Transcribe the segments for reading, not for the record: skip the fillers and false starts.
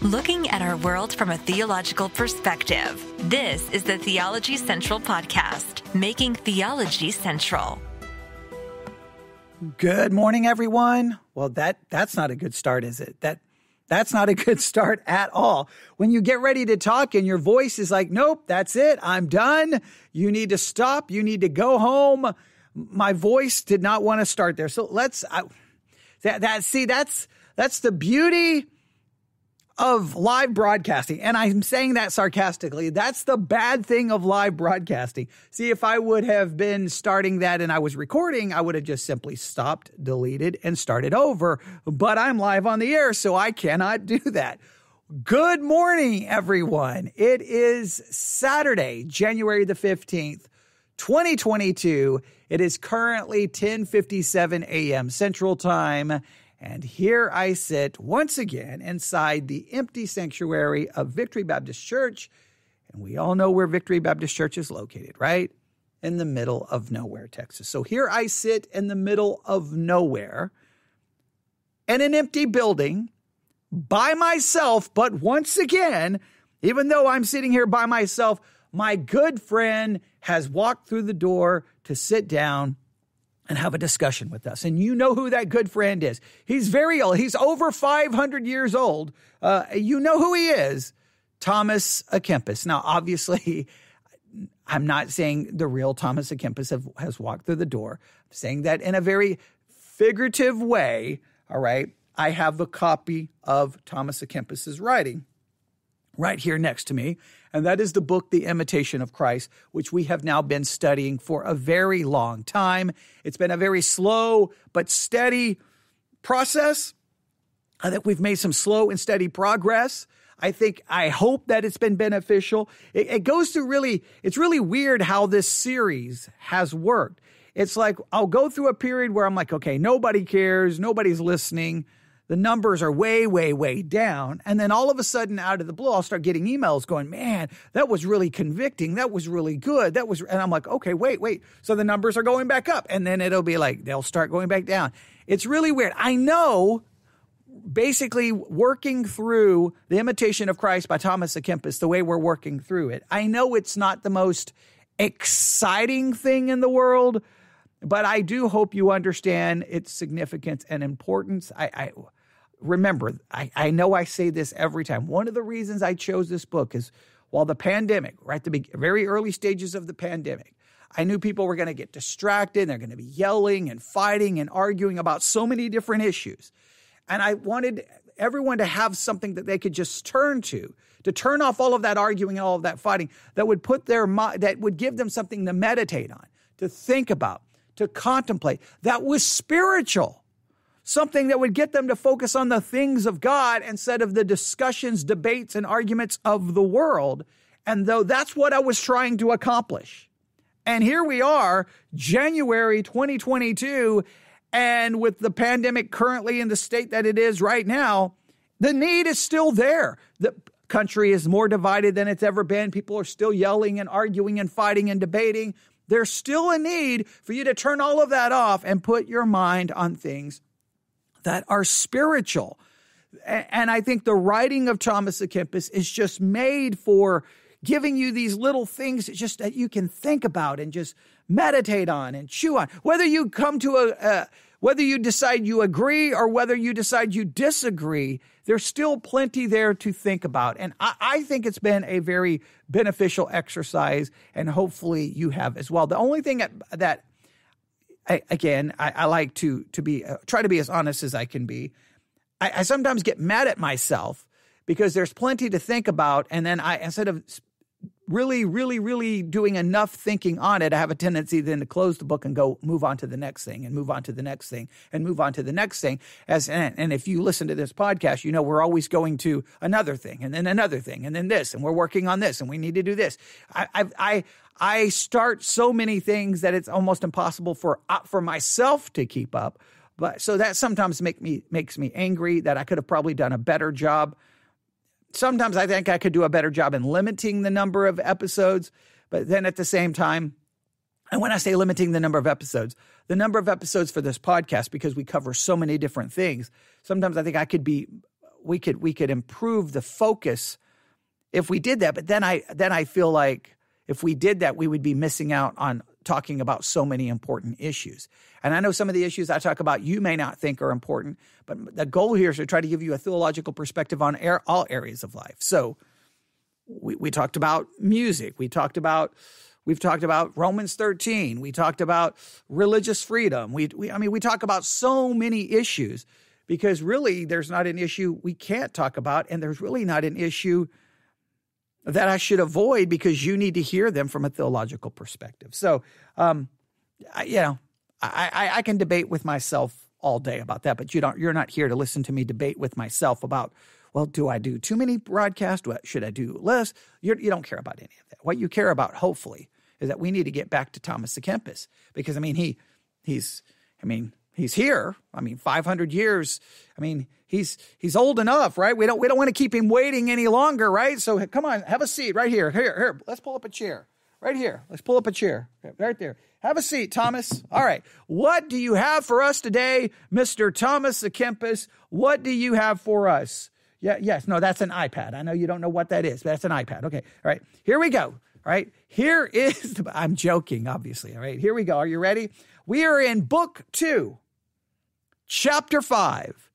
Looking at our world from a theological perspective. This is the Theology Central Podcast, making theology central. Good morning, everyone. Well, that's not a good start, is it? That's not a good start at all. When you get ready to talk and your voice is like, nope, that's it. I'm done. You need to stop. You need to go home. My voice did not want to start there. So that's the beauty of live broadcasting. And I'm saying that sarcastically. That's the bad thing of live broadcasting. See, if I would have been starting that and I was recording, I would have just simply stopped, deleted, and started over. But I'm live on the air, so I cannot do that. Good morning, everyone. It is Saturday, January the 15th, 2022. It is currently 10:57 a.m. Central Time. And here I sit once again inside the empty sanctuary of Victory Baptist Church. And we all know where Victory Baptist Church is located, right? In the middle of nowhere, Texas. So here I sit in the middle of nowhere in an empty building by myself. But once again, even though I'm sitting here by myself, my good friend has walked through the door to sit down and have a discussion with us. And you know who that good friend is. He's very old. He's over 500 years old. You know who he is. Thomas à Kempis. Now, obviously, I'm not saying the real Thomas à Kempis has walked through the door. I'm saying that in a very figurative way, all right? I have a copy of Thomas à Kempis's writing right here next to me. And that is the book, The Imitation of Christ, which we have now been studying for a very long time. It's been a very slow but steady process. I think we've made some slow and steady progress. I hope that it's been beneficial. It goes through it's really weird how this series has worked. It's like I'll go through a period where I'm like, okay, nobody cares, nobody's listening. The numbers are way, way, way down. And then all of a sudden, out of the blue, I'll start getting emails going, man, that was really convicting. That was really good. And I'm like, okay, wait. So the numbers are going back up. And then it'll be like, they'll start going back down. It's really weird. I know, basically working through The Imitation of Christ by Thomas à Kempis, the way we're working through it, I know it's not the most exciting thing in the world, but I do hope you understand its significance and importance. Remember, I know I say this every time. One of the reasons I chose this book is while the pandemic, right at the very early stages of the pandemic, I knew people were going to get distracted. They're going to be yelling and fighting and arguing about so many different issues. And I wanted everyone to have something that they could just turn to turn off all of that arguing and all of that fighting, that would that would give them something to meditate on, to think about, to contemplate, that was spiritual. Something that would get them to focus on the things of God instead of the discussions, debates, and arguments of the world. And though that's what I was trying to accomplish. And here we are, January 2022, and with the pandemic currently in the state that it is right now, the need is still there. The country is more divided than it's ever been. People are still yelling and arguing and fighting and debating. There's still a need for you to turn all of that off and put your mind on things that are spiritual. And I think the writing of Thomas à Kempis is just made for giving you these little things that you can think about and just meditate on and chew on. Whether you come to whether you decide you agree or whether you decide you disagree, there's still plenty there to think about. And I think it's been a very beneficial exercise, and hopefully you have as well. The only thing that I like to try to be as honest as I can be. I sometimes get mad at myself because there's plenty to think about, and then instead of really doing enough thinking on it, I have a tendency then to close the book and go move on to the next thing and move on to the next thing and move on to the next thing. And if you listen to this podcast, you know we're always going to another thing and then another thing and then this, and we're working on this and we need to do this. I start so many things that it's almost impossible for myself to keep up. But so that sometimes makes me angry that I could have probably done a better job. Sometimes I think I could do a better job in limiting the number of episodes, but then at the same time, and when I say limiting the number of episodes for this podcast, because we cover so many different things, sometimes I think I could be we could improve the focus if we did that. But then I feel like if we did that, we would be missing out on talking about so many important issues. And I know some of the issues I talk about you may not think are important, but the goal here is to try to give you a theological perspective on all areas of life. So we talked about music. We've talked about Romans 13. We talked about religious freedom. We talk about so many issues because really there's not an issue we can't talk about, and there's really not an issue that I should avoid because you need to hear them from a theological perspective. So, I can debate with myself all day about that, but you're not here to listen to me debate with myself about, well, do I do too many broadcasts? Should I do less? You don't care about any of that. What you care about, hopefully, is that we need to get back to Thomas à Kempis because, he's here. 500 years. He's old enough, right? We don't want to keep him waiting any longer, right? So come on, have a seat right here. Here. Let's pull up a chair right here. Let's pull up a chair right there. Have a seat, Thomas. All right. What do you have for us today, Mr. Thomas à Kempis? What do you have for us? Yes. No, that's an iPad. I know you don't know what that is, but that's an iPad. Okay. All right. Here we go. All right. Here is, I'm joking, obviously. All right. Here we go. Are you ready? We are in Book 2, Chapter 5,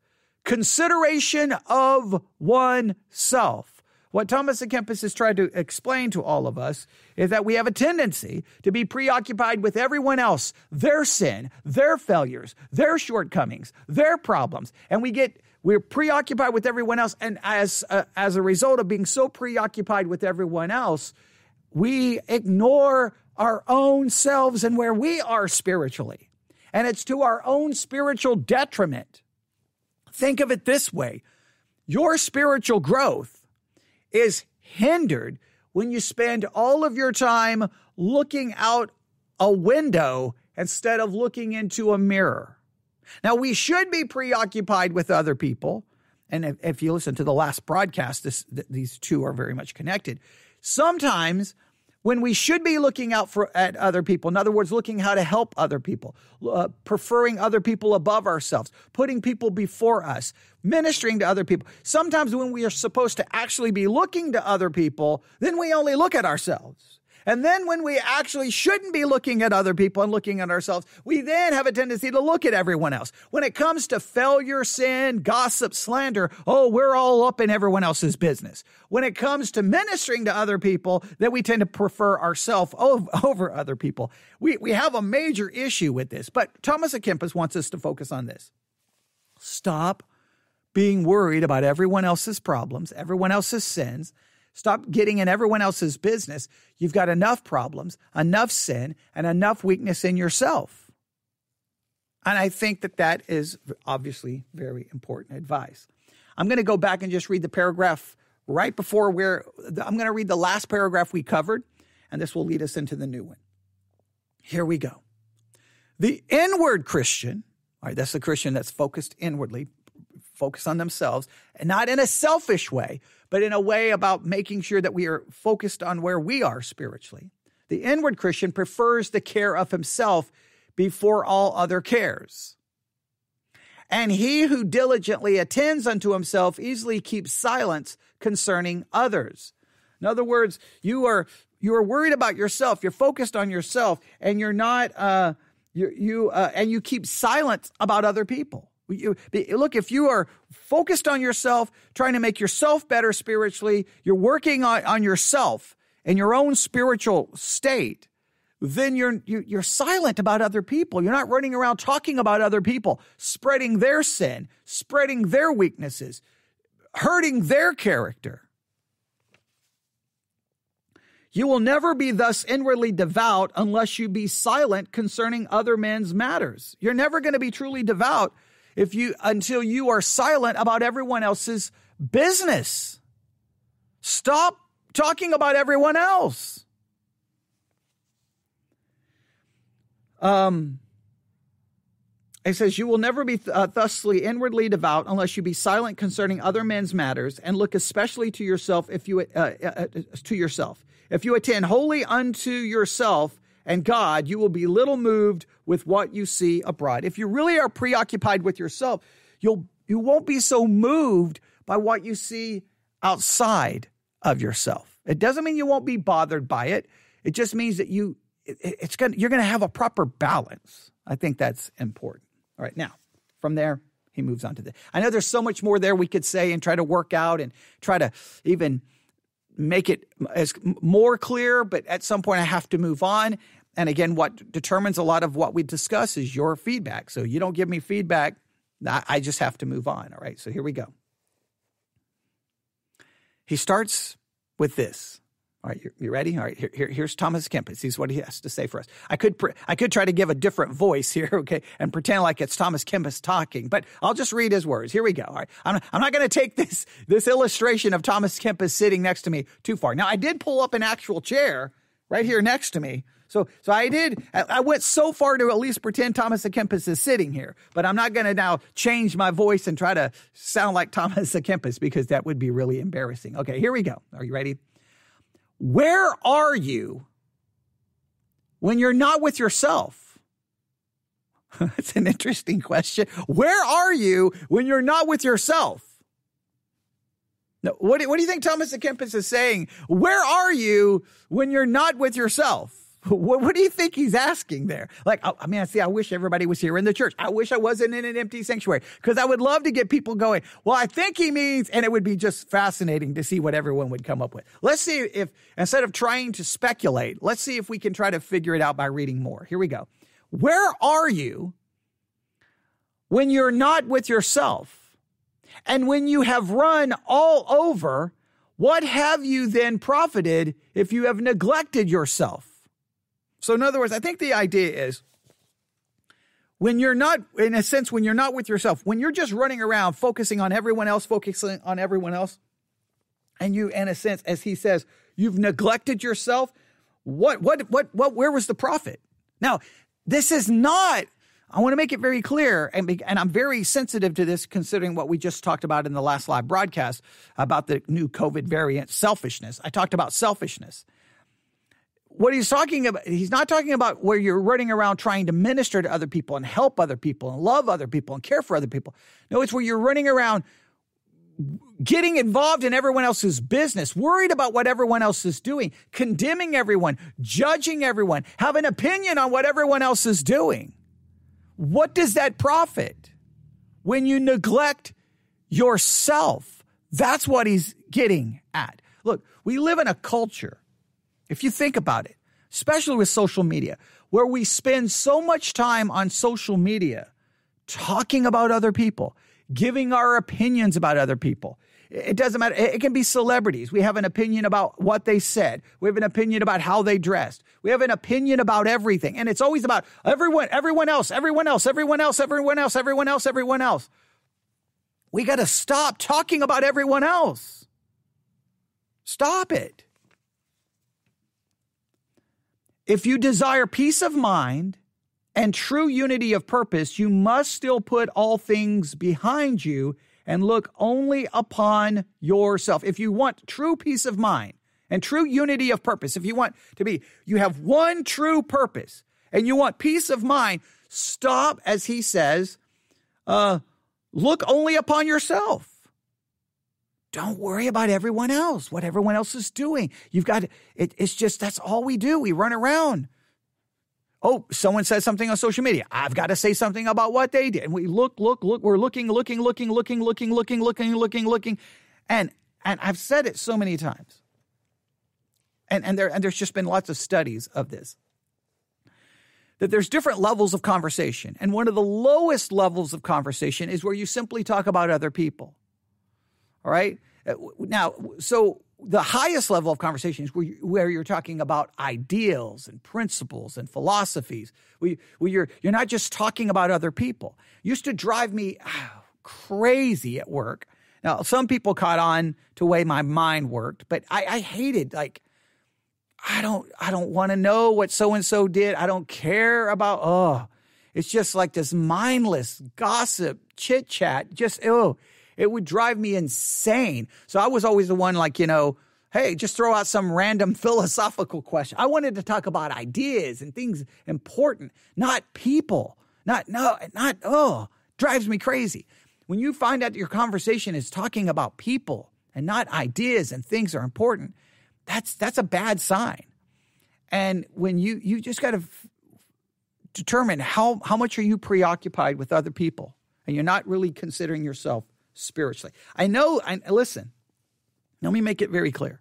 Consideration of Oneself. What Thomas à Kempis has tried to explain to all of us is that we have a tendency to be preoccupied with everyone else, their sin, their failures, their shortcomings, their problems. And we're preoccupied with everyone else. And as a result of being so preoccupied with everyone else, we ignore our own selves and where we are spiritually. And it's to our own spiritual detriment. Think of it this way. Your spiritual growth is hindered when you spend all of your time looking out a window instead of looking into a mirror. Now, we should be preoccupied with other people. And if you listen to the last broadcast, these two are very much connected. Sometimes when we should be looking out at other people, in other words, looking how to help other people, preferring other people above ourselves, putting people before us, ministering to other people. Sometimes when we are supposed to actually be looking to other people, then we only look at ourselves. And then when we actually shouldn't be looking at other people and looking at ourselves, we then have a tendency to look at everyone else. When it comes to failure, sin, gossip, slander, we're all up in everyone else's business. When it comes to ministering to other people, then we tend to prefer ourselves over other people. We have a major issue with this, but Thomas à Kempis wants us to focus on this. Stop being worried about everyone else's problems, everyone else's sins. Stop getting in everyone else's business. You've got enough problems, enough sin, and enough weakness in yourself. And I think that is obviously very important advice. I'm going to go back and just read the paragraph right before I'm going to read the last paragraph we covered, and this will lead us into the new one. Here we go. The inward Christian, all right, that's the Christian that's focused inwardly, focused on themselves, and not in a selfish way, but in a way about making sure that we are focused on where we are spiritually. The inward Christian prefers the care of himself before all other cares. And he who diligently attends unto himself easily keeps silence concerning others. In other words, you are worried about yourself. You're focused on yourself, and you're not. And you keep silent about other people. Look, if you are focused on yourself, trying to make yourself better spiritually, you're working on yourself and your own spiritual state, then you're silent about other people. You're not running around talking about other people, spreading their sin, spreading their weaknesses, hurting their character. You will never be thus inwardly devout unless you be silent concerning other men's matters. You're never going to be truly devout until you are silent about everyone else's business. Stop talking about everyone else. It says, you will never be thusly inwardly devout unless you be silent concerning other men's matters and look especially to yourself If you attend wholly unto yourself and God, you will be little moved with what you see abroad. If you really are preoccupied with yourself, you won't be so moved by what you see outside of yourself. It doesn't mean you won't be bothered by it. It just means that you're going to have a proper balance. I think that's important. All right. Now, from there, he moves on to this. I know there's so much more there we could say and try to work out and try to even make it as more clear, but at some point I have to move on. And again, what determines a lot of what we discuss is your feedback. So you don't give me feedback, I just have to move on. All right, so here we go. He starts with this. All right, you ready? All right, here's Thomas Kempis. This is what he has to say for us. I could try to give a different voice here, okay, and pretend like it's Thomas Kempis talking, but I'll just read his words. Here we go. All right, I'm not going to take this illustration of Thomas Kempis sitting next to me too far. Now, I did pull up an actual chair right here next to me. So I went so far to at least pretend Thomas Kempis is sitting here, but I'm not going to now change my voice and try to sound like Thomas Kempis because that would be really embarrassing. Okay, here we go. Are you ready? Where are you when you're not with yourself? That's an interesting question. Where are you when you're not with yourself? No, what do you think Thomas Kempis is saying? Where are you when you're not with yourself? What do you think he's asking there? Like, I mean, I wish everybody was here in the church. I wish I wasn't in an empty sanctuary because I would love to get people going. Well, I think he means, and it would be just fascinating to see what everyone would come up with. Let's see if, instead of trying to speculate, let's see if we can try to figure it out by reading more. Here we go. Where are you when you're not with yourself? And when you have run all over, what have you then profited if you have neglected yourself? So in other words, I think the idea is when you're not, in a sense, when you're not with yourself, when you're just running around focusing on everyone else, and you, in a sense, as he says, you've neglected yourself, where was the profit? Now, this is not, I want to make it very clear, and I'm very sensitive to this considering what we just talked about in the last live broadcast about the new COVID variant, selfishness. I talked about selfishness. What he's talking about, he's not talking about where you're running around trying to minister to other people and help other people and love other people and care for other people. No, it's where you're running around getting involved in everyone else's business, worried about what everyone else is doing, condemning everyone, judging everyone, have an opinion on what everyone else is doing. What does that profit when you neglect yourself? That's what he's getting at. Look, we live in a culture, if you think about it, especially with social media, where we spend so much time on social media talking about other people, giving our opinions about other people. It doesn't matter. It can be celebrities. We have an opinion about what they said. We have an opinion about how they dressed. We have an opinion about everything. And it's always about everyone else. We got to stop talking about everyone else. Stop it. If you desire peace of mind and true unity of purpose, you must still put all things behind you and look only upon yourself. If you want true peace of mind and true unity of purpose, if you want to be, you have one true purpose and you want peace of mind, stop, as he says, look only upon yourself. Don't worry about everyone else, what everyone else is doing. You've got, it's just, that's all we do. We run around. Oh, someone says something on social media. I've got to say something about what they did. And we look. We're looking. And I've said it so many times. And there's just been lots of studies of this. That there's different levels of conversation. And one of the lowest levels of conversation is where you simply talk about other people. All right. Now, so the highest level of conversation is where you're talking about ideals and principles and philosophies. Where you're not just talking about other people. It used to drive me crazy at work. Now, some people caught on to the way my mind worked, but I hated, like, I don't want to know what so-and-so did. I don't care about, it's just like this mindless gossip, chit chat, it would drive me insane. So I was always the one like, hey, just throw out some random philosophical question. I wanted to talk about ideas and things important, not people. Drives me crazy. when you find out your conversation is talking about people and not ideas and things are important, that's a bad sign. And when you just got to determine how much are you preoccupied with other people and you're not really considering yourself spiritually. Listen, let me make it very clear.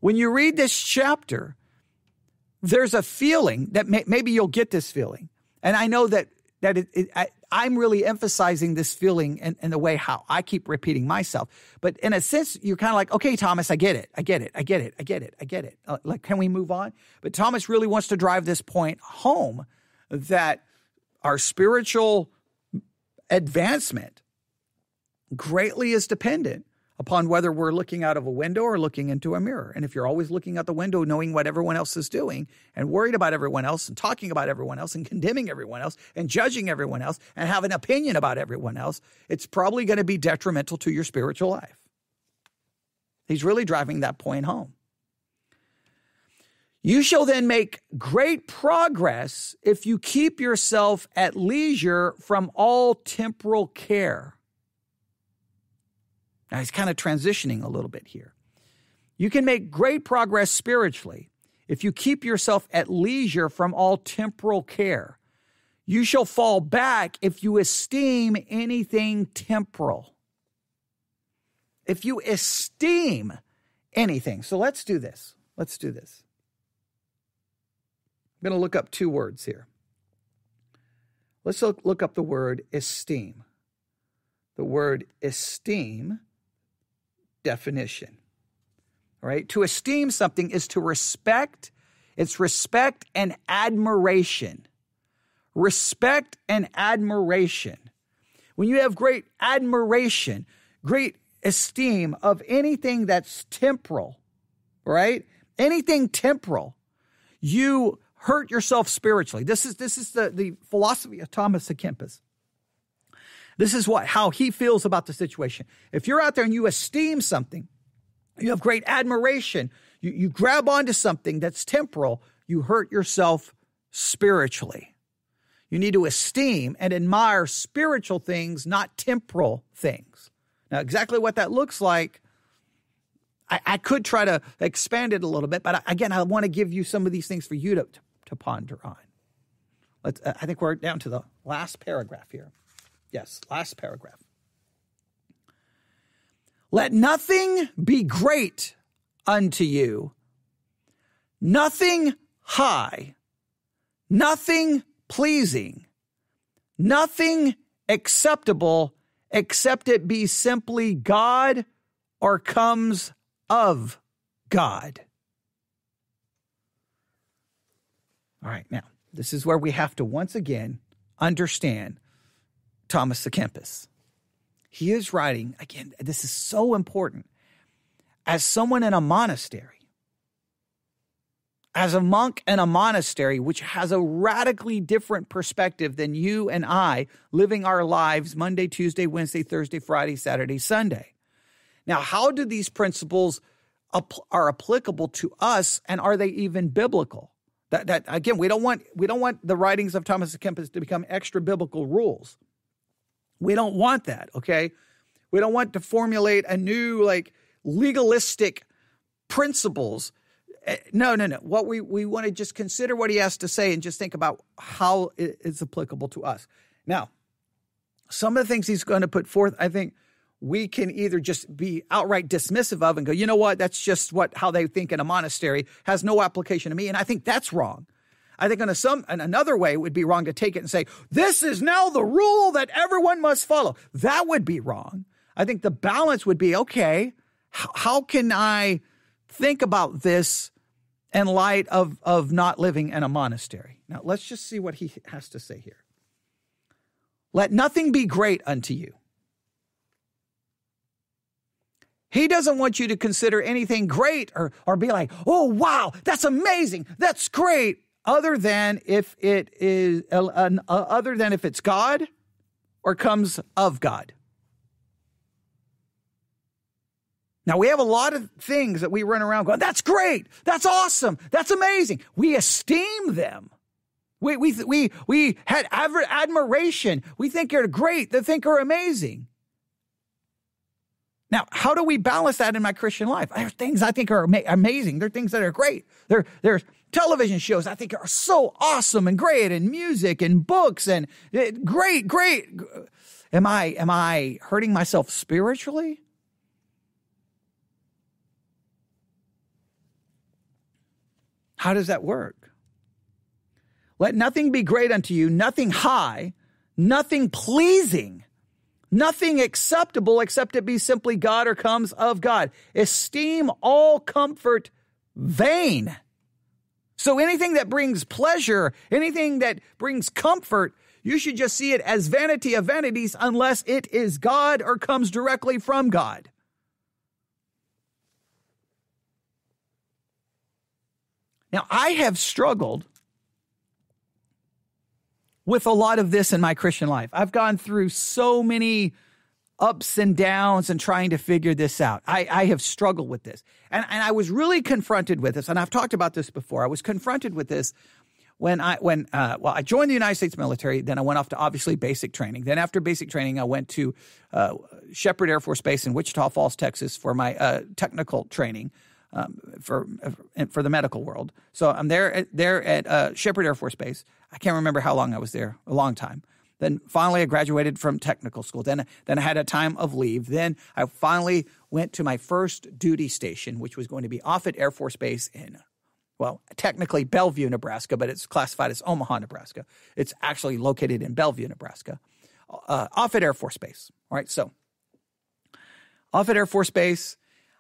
When you read this chapter, there's a feeling that maybe you'll get this feeling. And I know that I'm really emphasizing this feeling in the way how I keep repeating myself. But in a sense, you're kind of like, okay, Thomas, I get it. Like, can we move on? But Thomas really wants to drive this point home that our spiritual advancement greatly is dependent upon whether we're looking out of a window or looking into a mirror. And if you're always looking out the window, knowing what everyone else is doing and worried about everyone else and talking about everyone else and condemning everyone else and judging everyone else and have an opinion about everyone else, it's probably going to be detrimental to your spiritual life. He's really driving that point home. You shall then make great progress if you keep yourself at leisure from all temporal care. Now, he's kind of transitioning a little bit here. You can make great progress spiritually if you keep yourself at leisure from all temporal care. You shall fall back if you esteem anything temporal. If you esteem anything. So let's do this. I'm going to look up two words here. Let's look up the word esteem. The word esteem definition. All right. To esteem something is to respect. It's respect and admiration. Respect and admiration. When you have great admiration, great esteem of anything that's temporal, right? Anything temporal, you hurt yourself spiritually. This is the philosophy of Thomas à Kempis. This is how he feels about the situation. If you're out there and you esteem something, you have great admiration, you grab onto something that's temporal, you hurt yourself spiritually. You need to esteem and admire spiritual things, not temporal things. Now, exactly what that looks like, I could try to expand it a little bit, but again, I want to give you some of these things for you to ponder on. I think we're down to the last paragraph here. Yes, last paragraph. Let nothing be great unto you, nothing high, nothing pleasing, nothing acceptable, except it be simply God or comes of God. All right, now, this is where we have to once again understand Thomas à Kempis. He is writing, again, this is so important, as someone in a monastery, as a monk in a monastery, which has a radically different perspective than you and I living our lives Monday, Tuesday, Wednesday, Thursday, Friday, Saturday, Sunday. Now, how do these principles are applicable to us, and are they even biblical? That again, we don't want the writings of Thomas à Kempis to become extra biblical rules. We don't want that, okay? We don't want to formulate a new, legalistic principles. No. What we want to just consider what he has to say and just think about how it is applicable to us. Now, some of the things he's going to put forth, I think we can either just be outright dismissive of and go, you know what, that's just how they think in a monastery, has no application to me. And I think that's wrong. I think another way it would be wrong to take it and say, this is now the rule that everyone must follow. That would be wrong. I think the balance would be, okay, how can I think about this in light of not living in a monastery? Now, let's just see what he has to say here. Let nothing be great unto you. He doesn't want you to consider anything great or be like, oh, wow, that's amazing, that's great. Other than if it's God or comes of God. Now, we have a lot of things that we run around going, that's great, that's awesome, that's amazing. We esteem them, We had admiration. We think you're great. They think you're amazing. Now, how do we balance that in my Christian life? There's things I think are amazing. There are things that are great. There's television shows I think are so awesome and great, and music and books and great. Am I hurting myself spiritually? How does that work? Let nothing be great unto you, nothing high, nothing pleasing, nothing acceptable except it be simply God or comes of God. Esteem all comfort vain. So anything that brings pleasure, anything that brings comfort, you should just see it as vanity of vanities unless it is God or comes directly from God. Now, I have struggled with a lot of this in my Christian life. I've gone through so many ups and downs and trying to figure this out. I have struggled with this. And I was really confronted with this, and I've talked about this before. I was confronted with this when I joined the United States military. Then I went off to obviously basic training. Then after basic training, I went to Shepherd Air Force Base in Wichita Falls, Texas for my technical training for the medical world. So I'm there at Shepherd Air Force Base. I can't remember how long I was there, a long time. Then finally I graduated from technical school. Then I had a time of leave. Then I finally went to my first duty station, which was going to be Offutt Air Force Base in, well, technically Bellevue, Nebraska, but it's classified as Omaha, Nebraska. It's actually located in Bellevue, Nebraska. Offutt Air Force Base. All right, so Offutt Air Force Base,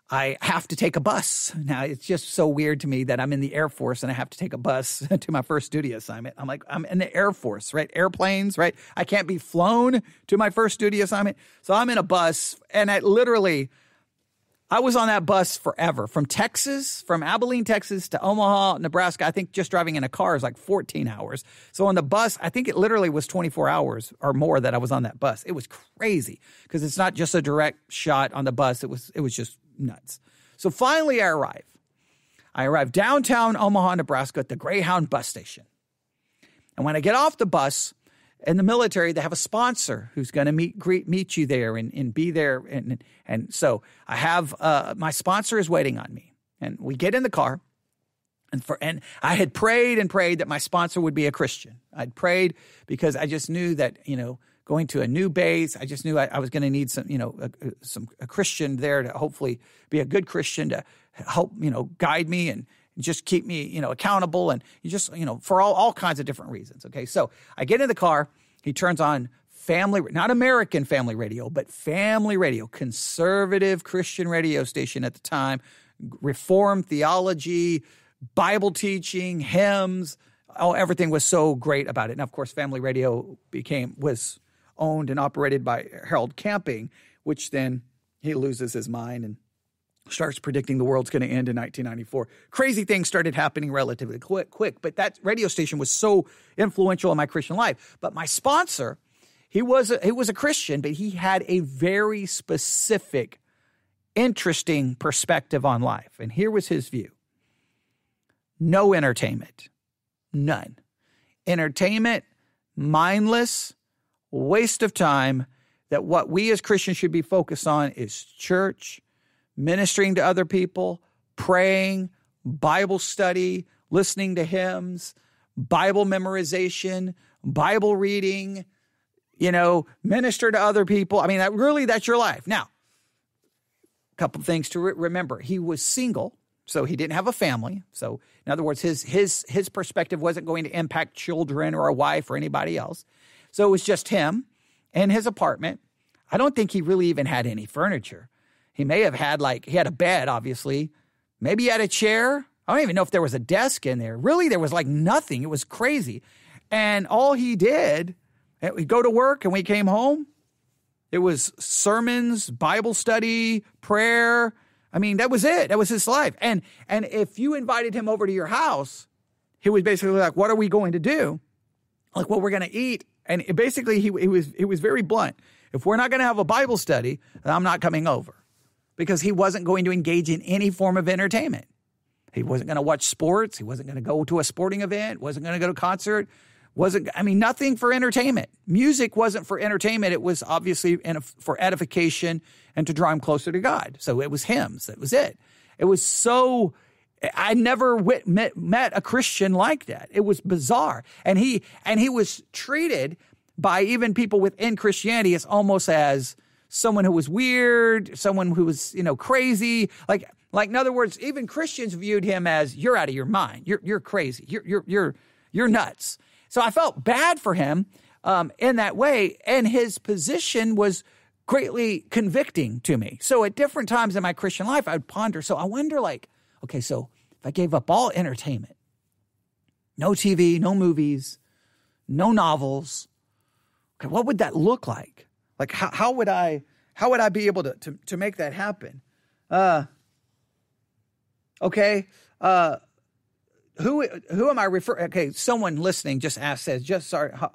I have to take a bus. Now, it's just so weird to me that I'm in the Air Force and I have to take a bus to my first duty assignment. I'm like, I'm in the Air Force, right? Airplanes, right? I can't be flown to my first duty assignment. So I'm in a bus, and I was on that bus forever. From Abilene, Texas to Omaha, Nebraska. I think just driving in a car is like 14 hours. So on the bus, I think it literally was 24 hours or more that I was on that bus. It was crazy because it's not just a direct shot on the bus. It was just nuts. So finally I arrive downtown Omaha, Nebraska at the Greyhound bus station. And when I get off the bus, in the military, they have a sponsor who's going to meet you there and be there. And so I have my sponsor is waiting on me. And we get in the car. And I had prayed and prayed that my sponsor would be a Christian. I'd prayed because I just knew that, going to a new base, I just knew I was going to need a Christian there to hopefully be a good Christian to help, guide me and just keep me, accountable, and just, for all kinds of different reasons. Okay. So I get in the car, he turns on not American family radio, but family radio, conservative Christian radio station at the time, Reformed theology, Bible teaching, hymns, everything was so great about it. And of course, family radio was owned and operated by Harold Camping, which then he loses his mind and starts predicting the world's going to end in 1994. Crazy things started happening relatively quick, but that radio station was so influential in my Christian life. But my sponsor, he was a Christian, but he had a very specific, interesting perspective on life. And here was his view. No entertainment. None. Entertainment, mindless, waste of time, that what we as Christians should be focused on is church, ministering to other people, praying, Bible study, listening to hymns, Bible memorization, Bible reading, minister to other people. I mean, that's your life. Now, a couple of things to remember. He was single, so he didn't have a family. So in other words, his perspective wasn't going to impact children or a wife or anybody else. So it was just him and his apartment. I don't think he really even had any furniture. He may have had he had a bed, obviously. Maybe he had a chair. I don't even know if there was a desk in there. Really, there was nothing. It was crazy. And all he did, we'd go to work and we came home. It was sermons, Bible study, prayer. I mean, that was it. That was his life. And if you invited him over to your house, he was basically like, what are we going to do? Like, what we're going to eat. And basically, he was very blunt. If we're not going to have a Bible study, then I'm not coming over. Because he wasn't going to engage in any form of entertainment. He wasn't going to watch sports. He wasn't going to go to a sporting event. Wasn't going to go to a concert. nothing for entertainment. Music wasn't for entertainment. It was obviously for edification and to draw him closer to God. So it was hymns. That was it. It was so, I never met a Christian like that. It was bizarre. And he was treated by even people within Christianity as almost as someone who was weird, someone who was, crazy. Like in other words, even Christians viewed him as, you're out of your mind. You're crazy. You're nuts. So I felt bad for him in that way, and his position was greatly convicting to me. So at different times in my Christian life, I would ponder. So I wonder, okay, so if I gave up all entertainment, no TV, no movies, no novels, okay, what would that look like? Like how would I be able to make that happen? Okay. Who am I referring? Okay, someone listening just started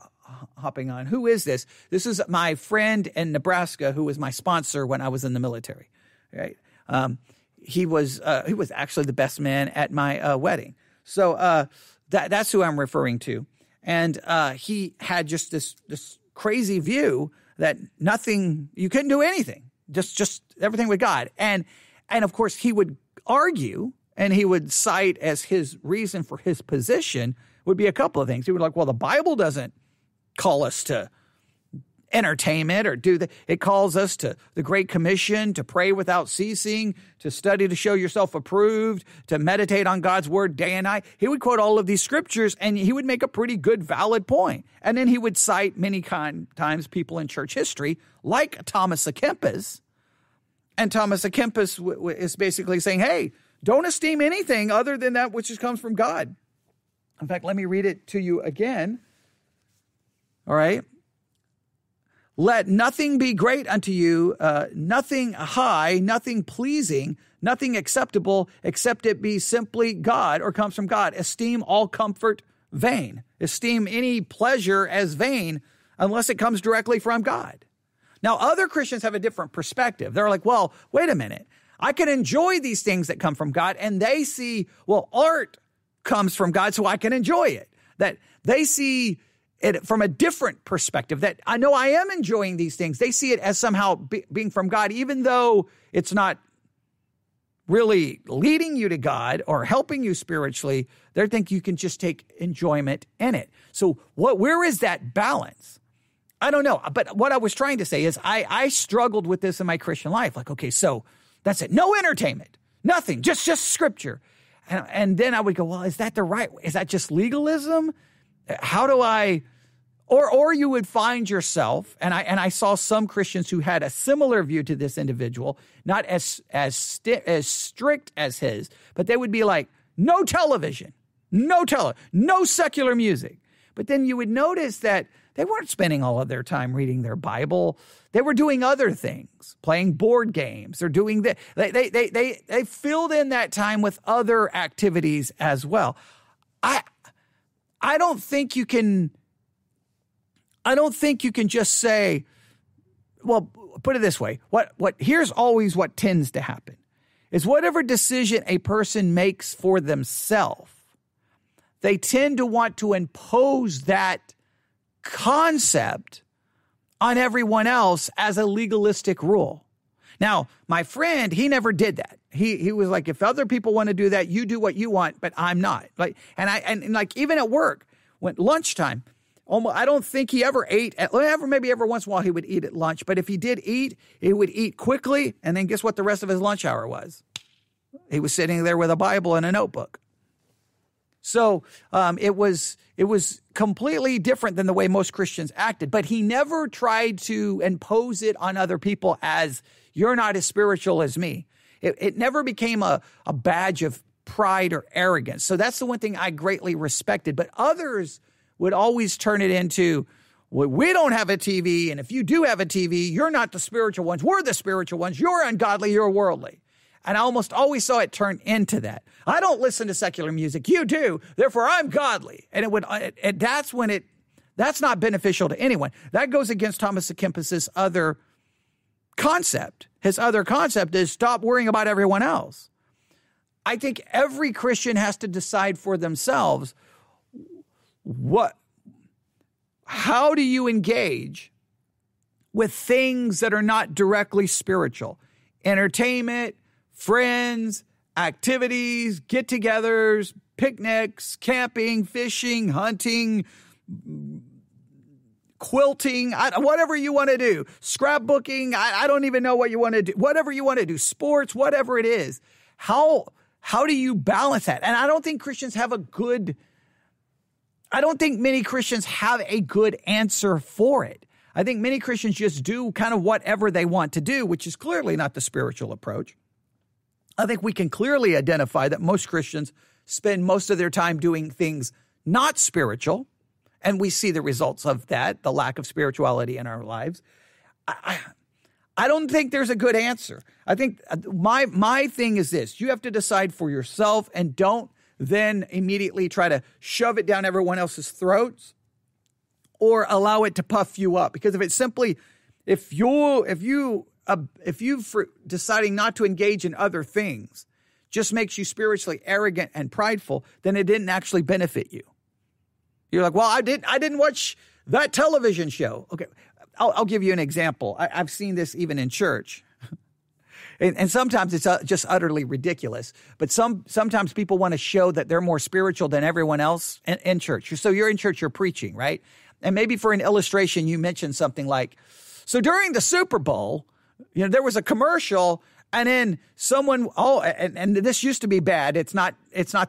hopping on. Who is this? This is my friend in Nebraska who was my sponsor when I was in the military. Right? He was actually the best man at my wedding. So that's who I'm referring to. And he had just this crazy view that you couldn't do anything, just everything with God. And of course he would argue. And he would cite as his reason for his position would be a couple of things. He would like, well, the Bible doesn't call us to entertainment or do that. It calls us to the Great Commission, to pray without ceasing, to study to show yourself approved, to meditate on God's word day and night. He would quote all of these scriptures and he would make a pretty good, valid point. And then he would cite many times people in church history like Thomas à Kempis. And Thomas à Kempis is basically saying, hey, don't esteem anything other than that which comes from God. In fact, let me read it to you again. All right. Let nothing be great unto you, nothing high, nothing pleasing, nothing acceptable, except it be simply God or comes from God. Esteem all comfort vain. Esteem any pleasure as vain unless it comes directly from God. Now, other Christians have a different perspective. They're like, well, wait a minute. I can enjoy these things that come from God, and they see, well, art comes from God, so I can enjoy it. That they see it from a different perspective, that I know I am enjoying these things. They see it as somehow being from God, even though it's not really leading you to God or helping you spiritually. They think you can just take enjoyment in it. So where is that balance? I don't know. But what I was trying to say is I struggled with this in my Christian life. Like, okay, so that's it. No entertainment, nothing, just scripture. And then I would go, well, is that just legalism? How do I, or you would find yourself, and I saw some Christians who had a similar view to this individual, not as strict as his, but they would be like, no television, no secular music. But then you would notice that they weren't spending all of their time reading their Bible. They were doing other things, playing board games. They're doing that. They filled in that time with other activities as well. I don't think you can just say, well, put it this way. Here's always what tends to happen is whatever decision a person makes for themselves, they tend to want to impose that concept on everyone else as a legalistic rule. Now, my friend, he never did that. He was like, if other people want to do that, you do what you want, but I'm not. Like, and like even at work, when lunchtime, I don't think he ever ate maybe every once in a while he would eat at lunch, but if he did eat, he would eat quickly, and then guess what the rest of his lunch hour was? He was sitting there with a Bible and a notebook. So it was completely different than the way most Christians acted, but he never tried to impose it on other people as you're not as spiritual as me. It never became a badge of pride or arrogance. So that's the one thing I greatly respected. But others would always turn it into, well, we don't have a TV, and if you do have a TV, you're not the spiritual ones. We're the spiritual ones. You're ungodly. You're worldly. And I almost always saw it turn into that. I don't listen to secular music. You do. Therefore, I'm godly. And that's not beneficial to anyone. That goes against Thomas à Kempis's other concept. His other concept is stop worrying about everyone else. I think every Christian has to decide for themselves how do you engage with things that are not directly spiritual? Entertainment, friends, activities, get-togethers, picnics, camping, fishing, hunting, quilting, whatever you want to do, scrapbooking, I don't even know what you want to do, whatever you want to do, sports, whatever it is. How do you balance that? And I don't think many Christians have a good answer for it. I think many Christians just do kind of whatever they want to do, which is clearly not the spiritual approach. I think we can clearly identify that most Christians spend most of their time doing things not spiritual, and we see the results of that, the lack of spirituality in our lives. I don't think there's a good answer. I think my thing is this. You have to decide for yourself, and don't then immediately try to shove it down everyone else's throats or allow it to puff you up. Because if you deciding not to engage in other things just makes you spiritually arrogant and prideful, then it didn't actually benefit you. You're like, well, I didn't watch that television show. Okay, I'll give you an example. I've seen this even in church. And sometimes it's just utterly ridiculous. But sometimes people want to show that they're more spiritual than everyone else in church. So you're in church, you're preaching, right? And maybe for an illustration, you mention something like, so during the Super Bowl, there was a commercial, and then someone, and this used to be bad. It's not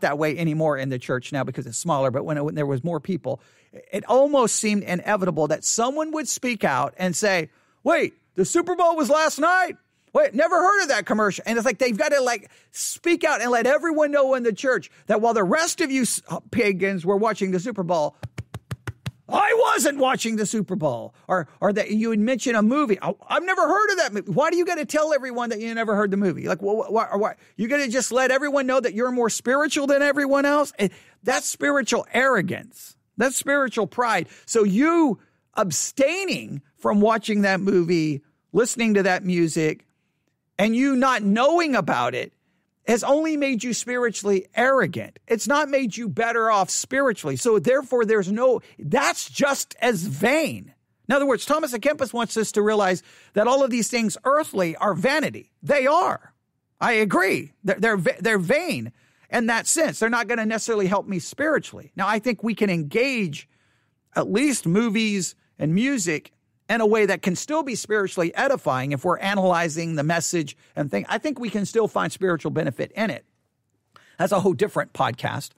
that way anymore in the church now because it's smaller. But when there was more people, it almost seemed inevitable that someone would speak out and say, wait, the Super Bowl was last night? Wait, never heard of that commercial. And it's like they've got to speak out and let everyone know in the church that while the rest of you pagans were watching the Super Bowl, I wasn't watching the Super Bowl. Or that you would mention a movie. I've never heard of that movie. Why do you got to tell everyone that you never heard the movie? Like, why? You got to just let everyone know that you're more spiritual than everyone else? That's spiritual arrogance. That's spiritual pride. So you abstaining from watching that movie, listening to that music, and you not knowing about it has only made you spiritually arrogant. It's not made you better off spiritually. So therefore, that's just as vain. In other words, Thomas à Kempis wants us to realize that all of these things earthly are vanity. They are. I agree. They're vain in that sense. They're not going to necessarily help me spiritually. Now, I think we can engage at least movies and music in a way that can still be spiritually edifying if we're analyzing the message and thing. I think we can still find spiritual benefit in it. That's a whole different podcast.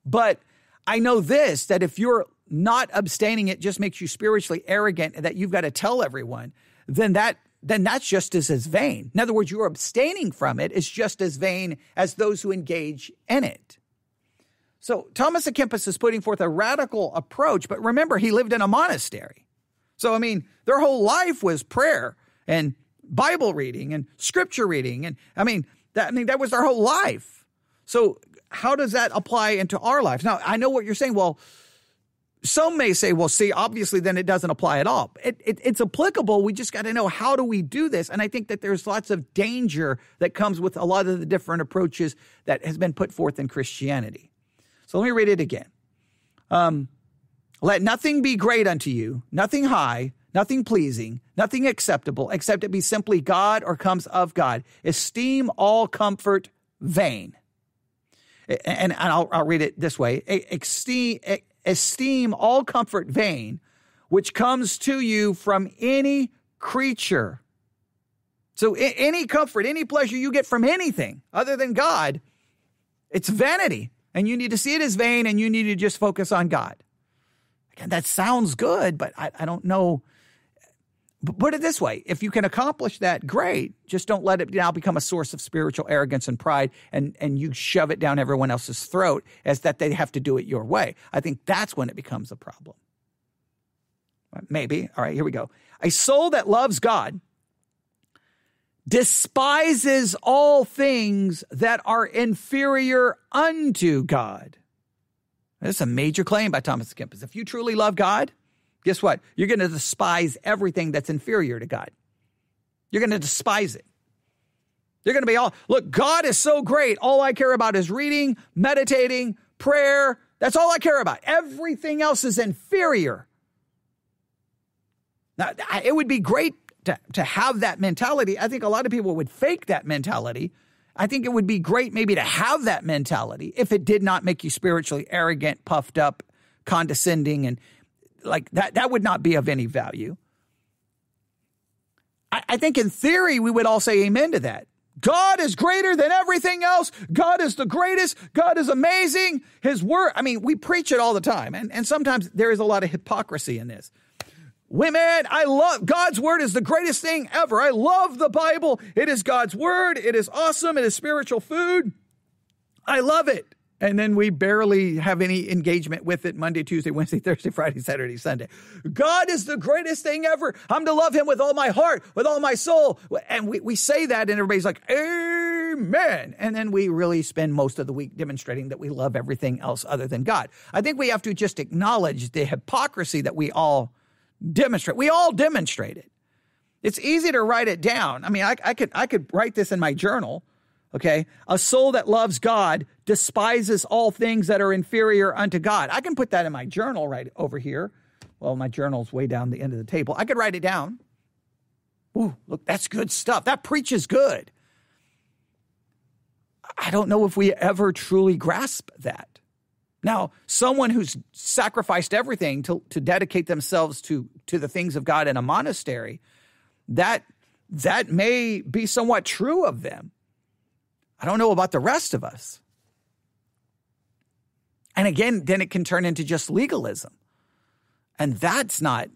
But I know this, that if you're not abstaining, it just makes you spiritually arrogant and that you've got to tell everyone, then that's just as vain. In other words, you're abstaining from it is just as vain as those who engage in it. So Thomas à Kempis is putting forth a radical approach, but remember, he lived in a monastery. So, their whole life was prayer and Bible reading and scripture reading. And that was their whole life. So how does that apply into our lives? Now, I know what you're saying. Well, some may say, well, see, obviously then it doesn't apply at all. It's applicable. We just got to know, how do we do this? And I think that there's lots of danger that comes with a lot of the different approaches that has been put forth in Christianity. So let me read it again. Let nothing be great unto you, nothing high, nothing pleasing, nothing acceptable, except it be simply God or comes of God. Esteem all comfort vain. And I'll read it this way. Esteem all comfort vain, which comes to you from any creature. So any comfort, any pleasure you get from anything other than God, it's vanity. And you need to see it as vain, and you need to just focus on God. Again, that sounds good, but I don't know. But put it this way. If you can accomplish that, great. Just don't let it now become a source of spiritual arrogance and pride, and you shove it down everyone else's throat as that they have to do it your way. I think that's when it becomes a problem. Maybe. All right, here we go. A soul that loves God despises all things that are inferior unto God. That's a major claim by Thomas à Kempis. If you truly love God, guess what? You're going to despise everything that's inferior to God. You're going to despise it. You're going to be look, God is so great. All I care about is reading, meditating, prayer. That's all I care about. Everything else is inferior. Now, it would be great to have that mentality. I think a lot of people would fake that mentality. I think it would be great maybe to have that mentality if it did not make you spiritually arrogant, puffed up, condescending, and like that would not be of any value. I think in theory, we would all say amen to that. God is greater than everything else. God is the greatest. God is amazing. His word, we preach it all the time. And sometimes there is a lot of hypocrisy in this. Women, I love God's word is the greatest thing ever. I love the Bible. It is God's word. It is awesome. It is spiritual food. I love it. And then we barely have any engagement with it Monday, Tuesday, Wednesday, Thursday, Friday, Saturday, Sunday. God is the greatest thing ever. I'm to love him with all my heart, with all my soul. And we say that and everybody's like, amen. And then we really spend most of the week demonstrating that we love everything else other than God. I think we have to just acknowledge the hypocrisy that we all demonstrate. We all demonstrate it. It's easy to write it down. I could write this in my journal. Okay. A soul that loves God despises all things that are inferior unto God. I can put that in my journal right over here. Well, my journal's way down the end of the table. I could write it down. Ooh, look, that's good stuff. That preaches good. I don't know if we ever truly grasp that. Now, someone who's sacrificed everything to dedicate themselves to the things of God in a monastery, that may be somewhat true of them. I don't know about the rest of us. And again, then it can turn into just legalism. And that's not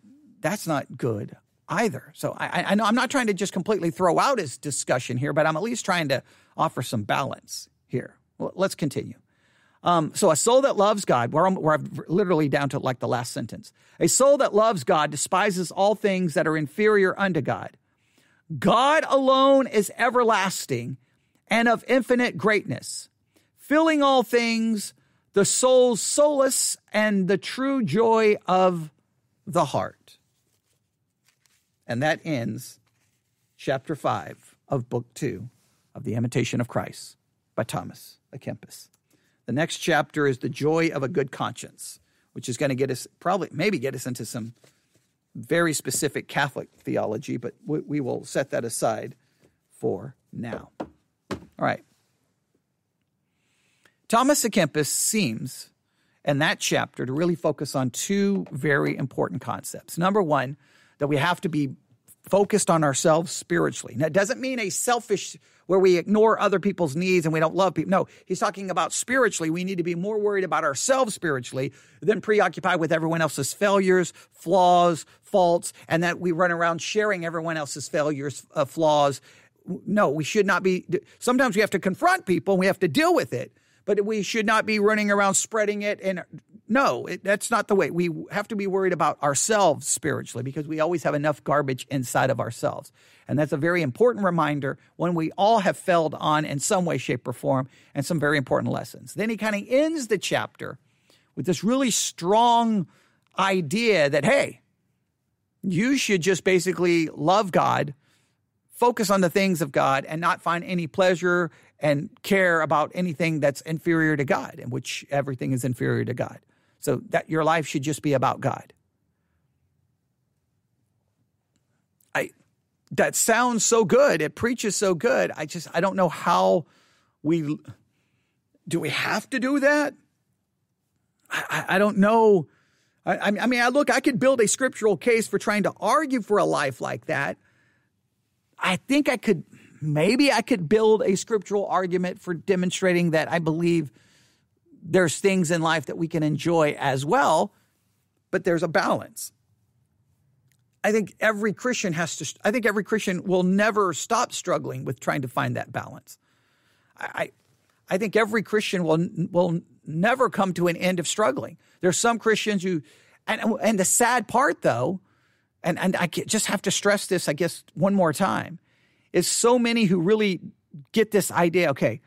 good either. So I know I'm not trying to just completely throw out his discussion here, but I'm at least trying to offer some balance here. Well, let's continue. So a soul that loves God, we're literally down to like the last sentence. A soul that loves God despises all things that are inferior unto God. God alone is everlasting and of infinite greatness, filling all things, the soul's solace and the true joy of the heart. And that ends chapter 5 of book 2 of the Imitation of Christ by Thomas à Kempis. The next chapter is the joy of a good conscience, which is going to get us, maybe get us into some very specific Catholic theology, but we will set that aside for now. All right. Thomas à Kempis seems in that chapter to really focus on two very important concepts. Number one, that we have to be focused on ourselves spiritually. Now, it doesn't mean a selfish where we ignore other people's needs and we don't love people. No, he's talking about spiritually. We need to be more worried about ourselves spiritually than preoccupied with everyone else's failures, flaws, faults, and that we run around sharing everyone else's failures, flaws. No, we should not be. Sometimes we have to confront people and we have to deal with it, but we should not be running around spreading it. And no, that's not the way. We have to be worried about ourselves spiritually because we always have enough garbage inside of ourselves. And that's a very important reminder when we all have failed on in some way, shape, or form, and some very important lessons. Then he kind of ends the chapter with this really strong idea that, hey, you should just basically love God, focus on the things of God, and not find any pleasure and care about anything that's inferior to God, in which everything is inferior to God. So that your life should just be about God. That sounds so good. It preaches so good. I don't know how do we have to do that? I don't know. I could build a scriptural case for trying to argue for a life like that. I think I could build a scriptural argument for demonstrating that I believe there's things in life that we can enjoy as well, but there's a balance. I think every Christian will never stop struggling with trying to find that balance. I think every Christian will never come to an end of struggling. There's some Christians who, and the sad part though, and I just have to stress this, I guess, one more time, is so many who really get this idea, okay,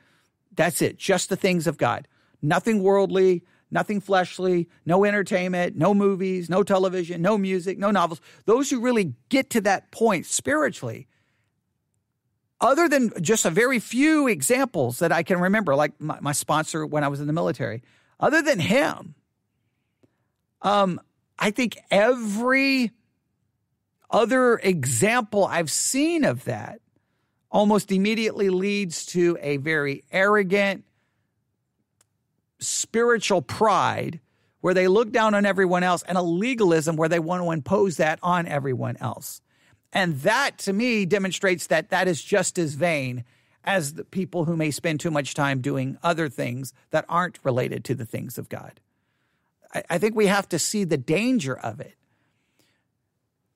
that's it, just the things of God. Nothing worldly, nothing fleshly, no entertainment, no movies, no television, no music, no novels. Those who really get to that point spiritually, other than just a very few examples that I can remember, like my sponsor when I was in the military, other than him, I think every other example I've seen of that almost immediately leads to a very arrogant spiritual pride where they look down on everyone else, and a legalism where they want to impose that on everyone else. And that, to me, demonstrates that that is just as vain as the people who may spend too much time doing other things that aren't related to the things of God. I think we have to see the danger of it.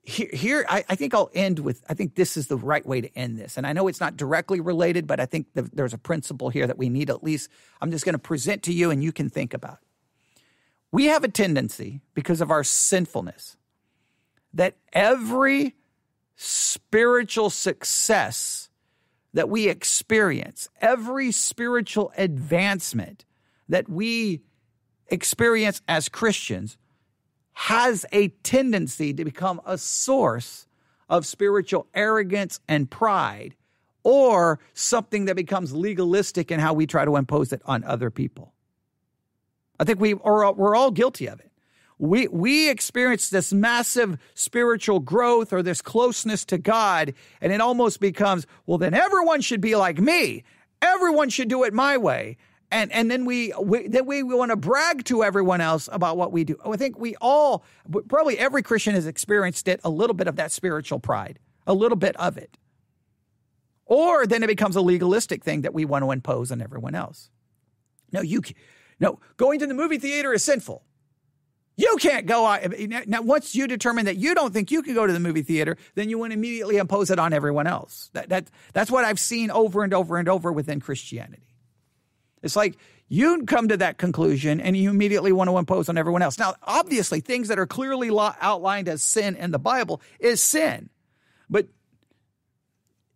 Here, I think I'll end with, I think this is the right way to end this. And I know it's not directly related, but I think there's a principle here that we need at least, I'm just going to present to you and you can think about. We have a tendency, because of our sinfulness, that every spiritual success that we experience, every spiritual advancement that we experience as Christians has a tendency to become a source of spiritual arrogance and pride, or something that becomes legalistic in how we try to impose it on other people. I think we're all guilty of it. We experience this massive spiritual growth or this closeness to God, and it almost becomes, well, then everyone should be like me. Everyone should do it my way. And then we want to brag to everyone else about what we do. I think we all, probably every Christian has experienced it, a little bit of that spiritual pride, a little bit of it. Or then it becomes a legalistic thing that we want to impose on everyone else. No, going to the movie theater is sinful. You can't go out. Now, once you determine that you don't think you can go to the movie theater, then you want to immediately impose it on everyone else. That's what I've seen over and over and over within Christianity. It's like you come to that conclusion and you immediately want to impose on everyone else. Now, obviously, things that are clearly outlined as sin in the Bible is sin. But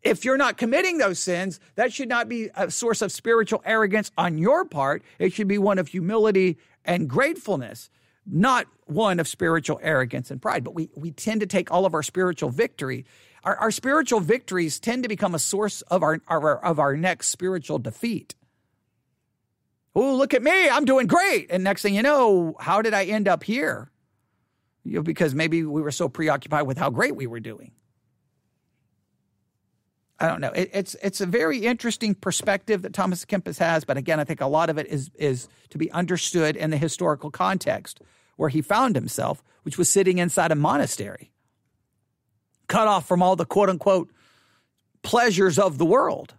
if you're not committing those sins, that should not be a source of spiritual arrogance on your part. It should be one of humility and gratefulness, not one of spiritual arrogance and pride. But we tend to take all of our spiritual victory. Our spiritual victories tend to become a source of our next spiritual defeat. Oh, look at me, I'm doing great. And next thing you know, how did I end up here? Because maybe we were so preoccupied with how great we were doing. I don't know. It's a very interesting perspective that Thomas à Kempis has, but again, I think a lot of it is to be understood in the historical context where he found himself, which was sitting inside a monastery, cut off from all the quote-unquote pleasures of the world.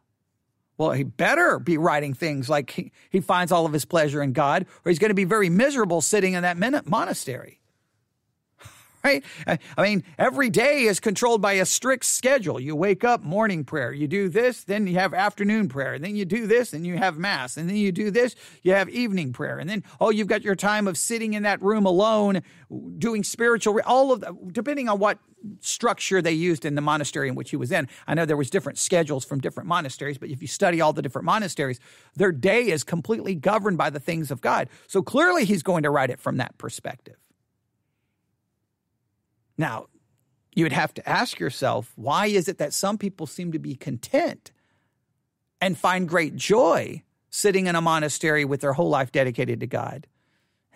Well, he better be writing things like he finds all of his pleasure in God, or he's going to be very miserable sitting in that monastery. Right? I mean, every day is controlled by a strict schedule. You wake up, morning prayer. You do this, then you have afternoon prayer. And then you do this, and you have mass. And then you do this, you have evening prayer. And then, you've got your time of sitting in that room alone, doing spiritual, all of that, depending on what structure they used in the monastery in which he was in. I know there was different schedules from different monasteries, but if you study all the different monasteries, their day is completely governed by the things of God. So clearly he's going to write it from that perspective. Now, you would have to ask yourself, why is it that some people seem to be content and find great joy sitting in a monastery with their whole life dedicated to God?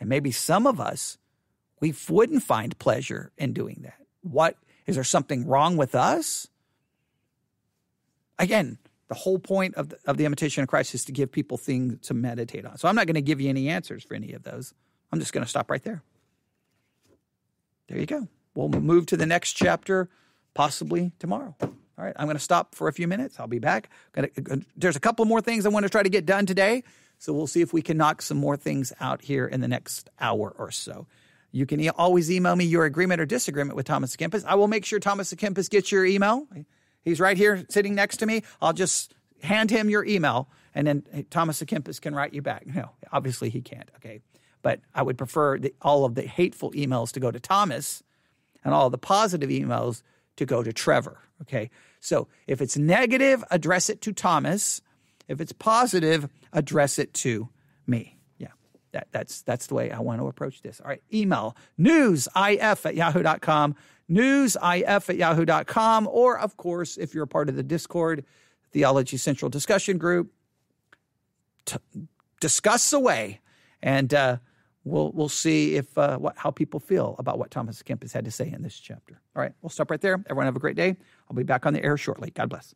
And maybe some of us, we wouldn't find pleasure in doing that. What, is there something wrong with us? Again, the whole point of the Imitation of Christ is to give people things to meditate on. So I'm not going to give you any answers for any of those. I'm just going to stop right there. There you go. We'll move to the next chapter, possibly tomorrow. All right, I'm going to stop for a few minutes. I'll be back. There's a couple more things I want to try to get done today, so we'll see if we can knock some more things out here in the next hour or so. You can always email me your agreement or disagreement with Thomas à Kempis. I will make sure Thomas à Kempis gets your email. He's right here sitting next to me. I'll just hand him your email, and then Thomas à Kempis can write you back. No, obviously he can't, okay? But I would prefer all of the hateful emails to go to Thomas and all the positive emails to go to Trevor, okay? So if it's negative, address it to Thomas. If it's positive, address it to me. Yeah, that's the way I want to approach this. All right, email newsif@yahoo.com, newsif@yahoo.com, or, of course, if you're a part of the Discord, Theology Central discussion group, discuss away, and we'll see if how people feel about what Thomas Kempis had to say in this chapter. All right, we'll stop right there. Everyone have a great day. I'll be back on the air shortly. God bless.